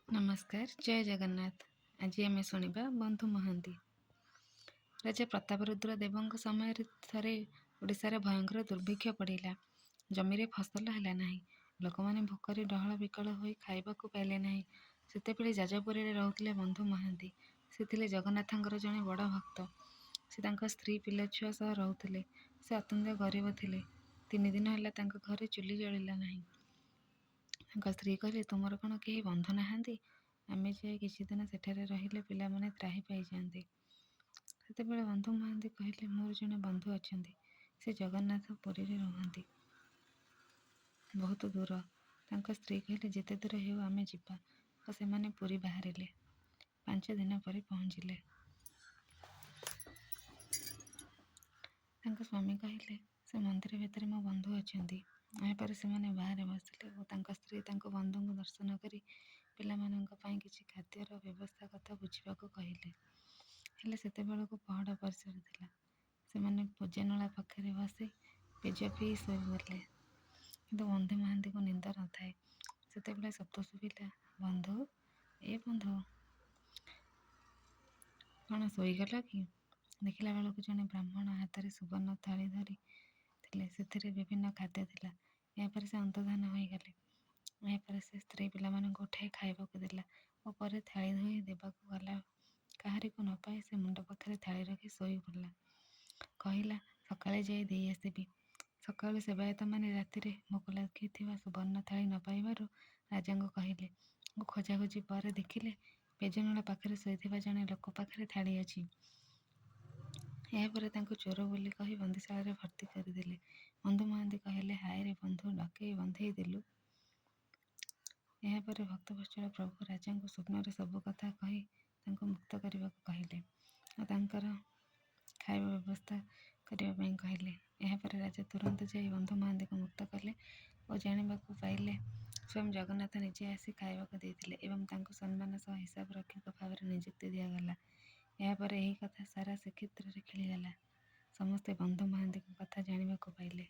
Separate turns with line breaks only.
ନମସ୍କାର, ଜୟ ଜଗନ୍ନାଥ। ଆଜି ଆମେ ଶୁଣିବା ବନ୍ଧୁ ମହାନ୍ତି। ରାଜା ପ୍ରତାପରୁଦ୍ର ଦେବଙ୍କ ସମୟରେ ଥରେ ଓଡ଼ିଶାରେ ଭୟଙ୍କର ଦୁର୍ଭିକ୍ଷ ପଡ଼ିଲା। ଜମିରେ ଫସଲ ହେଲା ନାହିଁ। ଲୋକମାନେ ଭୋକରେ ଡହଳ ବିକଳ ହୋଇ ଖାଇବାକୁ ପାଇଲେ ନାହିଁ। ସେତେବେଳେ ଯାଜପୁରରେ ରହୁଥିଲେ ବନ୍ଧୁ ମହାନ୍ତି। ସେ ଥିଲେ ଜଗନ୍ନାଥଙ୍କର ଜଣେ ବଡ଼ ଭକ୍ତ। ସେ ତାଙ୍କ ସ୍ତ୍ରୀ ପିଲାଛୁଆ ସହ ରହୁଥିଲେ। ସେ ଅତ୍ୟନ୍ତ ଗରିବ ଥିଲେ। 3 ଦିନ ହେଲା ତାଙ୍କ ଘରେ ଚୁଲି ଜଳିଲା ନାହିଁ। ତାଙ୍କ ସ୍ତ୍ରୀ କହିଲେ, ତୁମର କ'ଣ କେହି ବନ୍ଧୁ ନାହାନ୍ତି? ଆମେ ଯାଇ କିଛି ଦିନ ସେଠାରେ ରହିଲେ ପିଲାମାନେ ତ୍ରାହି ପାଇଯାଆନ୍ତି। ସେତେବେଳେ ବନ୍ଧୁ ମହାନ୍ତି କହିଲେ, ମୋର ଜଣେ ବନ୍ଧୁ ଅଛନ୍ତି। ସେ ଜଗନ୍ନାଥ ପୁରୀରେ ରୁହନ୍ତି, ବହୁତ ଦୂର। ତାଙ୍କ ସ୍ତ୍ରୀ କହିଲେ, ଯେତେ ଦୂର ହେଉ ଆମେ ଯିବା। ଓ ସେମାନେ ପୁରୀ ବାହାରିଲେ। 5 ଦିନ ପରେ ପହଞ୍ଚିଲେ। ତାଙ୍କ ସ୍ୱାମୀ କହିଲେ, ସେ ମନ୍ଦିର ଭିତରେ ମୋ ବନ୍ଧୁ ଅଛନ୍ତି। ଏହାପରେ ସେମାନେ ବାହାରେ ବସିଲେ ଓ ତାଙ୍କ ସ୍ତ୍ରୀ ତାଙ୍କ ବନ୍ଧୁଙ୍କୁ ଦର୍ଶନ କରି ପିଲାମାନଙ୍କ ପାଇଁ କିଛି ଖାଦ୍ୟର ବ୍ୟବସ୍ଥା କଥା ବୁଝିବାକୁ କହିଲେ। ହେଲେ ସେତେବେଳକୁ ପହଡ଼ ପରିସର ସେମାନେ ପୂଜାନଳା ପାଖରେ ବସି ପେଜ ପିଇ ଶୋଇପଡ଼ିଲେ। କିନ୍ତୁ ବନ୍ଧୁ ମହାନ୍ତିଙ୍କୁ ନିଦ ନଥାଏ। ସେତେବେଳେ ଶବ୍ଦ ଶୁଭିଲା, ବନ୍ଧୁ, ଏ ବନ୍ଧୁ, କ'ଣ ଶୋଇଗଲ କି? ଦେଖିଲା ବେଳକୁ ଜଣେ ବ୍ରାହ୍ମଣ ହାତରେ ସୁବର୍ଣ୍ଣ ଥାଳି ଧରି ଥିଲେ। ସେଥିରେ ବିଭିନ୍ନ ଖାଦ୍ୟ ଥିଲା। ଏହାପରେ ସେ ଅନ୍ତର୍ଦ୍ଧାନ ହୋଇଗଲେ। ଏହାପରେ ସେ ସ୍ତ୍ରୀ ପିଲାମାନଙ୍କୁ ଉଠାଇ ଖାଇବାକୁ ଦେଲା ଓ ପରେ ଥାଳି ଧୋଇ ଦେବାକୁ ଗଲା। କାହାରିକୁ ନ ପାଇ ସେ ମୁଣ୍ଡ ପାଖରେ ଥାଳି ରଖି ଶୋଇ ପଡ଼ିଲା। କହିଲା, ସକାଳେ ଯାଇ ଦେଇ ଆସିବି। ସକାଳୁ ସେବାୟତମାନେ ରାତିରେ ଭୋକ ଲାଗିଥିବା ସୁବର୍ଣ୍ଣ ଥାଳି ନ ପାଇବାରୁ ରାଜାଙ୍କୁ କହିଲେ ଓ ଖୋଜାଖୋଜି ପରେ ଦେଖିଲେ ପେଜନଳା ପାଖରେ ଶୋଇଥିବା ଜଣେ ଲୋକ ପାଖରେ ଥାଳି ଅଛି। ଏହାପରେ ତାଙ୍କୁ ଚୋର ବୋଲି କହି ବନ୍ଦିଶାଳାରେ ଭର୍ତ୍ତି କରିଦେଲେ। ବନ୍ଧୁ ମହାନ୍ତି କହିଲେ, ହାୟରେ ବନ୍ଧୁ, ଡକେଇ ବନ୍ଧେଇ ଦେଲୁ। ଏହାପରେ ଭକ୍ତବତ୍ସଳ ପ୍ରଭୁ ରାଜାଙ୍କୁ ସ୍ୱପ୍ନରେ ସବୁ କଥା କହି ତାଙ୍କୁ ମୁକ୍ତ କରିବାକୁ କହିଲେ ଓ ତାଙ୍କର ଖାଇବା ବ୍ୟବସ୍ଥା କରିବା ପାଇଁ କହିଲେ। ଏହାପରେ ରାଜା ତୁରନ୍ତ ଯାଇ ବନ୍ଧୁ ମହାନ୍ତିଙ୍କୁ ମୁକ୍ତ କଲେ ଓ ଜାଣିବାକୁ ପାଇଲେ ସ୍ୱୟଂ ଜଗନ୍ନାଥ ନିଜେ ଆସି ଖାଇବାକୁ ଦେଇଥିଲେ ଏବଂ ତାଙ୍କୁ ସମ୍ମାନ ସହ ହିସାବ ରକ୍ଷକ ଭାବରେ ନିଯୁକ୍ତି ଦିଆଗଲା। ଏହାପରେ ଏହି କଥା ସାରା ଶ୍ରୀକ୍ଷେତ୍ରରେ ଖେଳିଗଲା। ସମସ୍ତେ ବନ୍ଧୁ ମହାନ୍ତିଙ୍କ କଥା ଜାଣିବାକୁ ପାଇଲେ।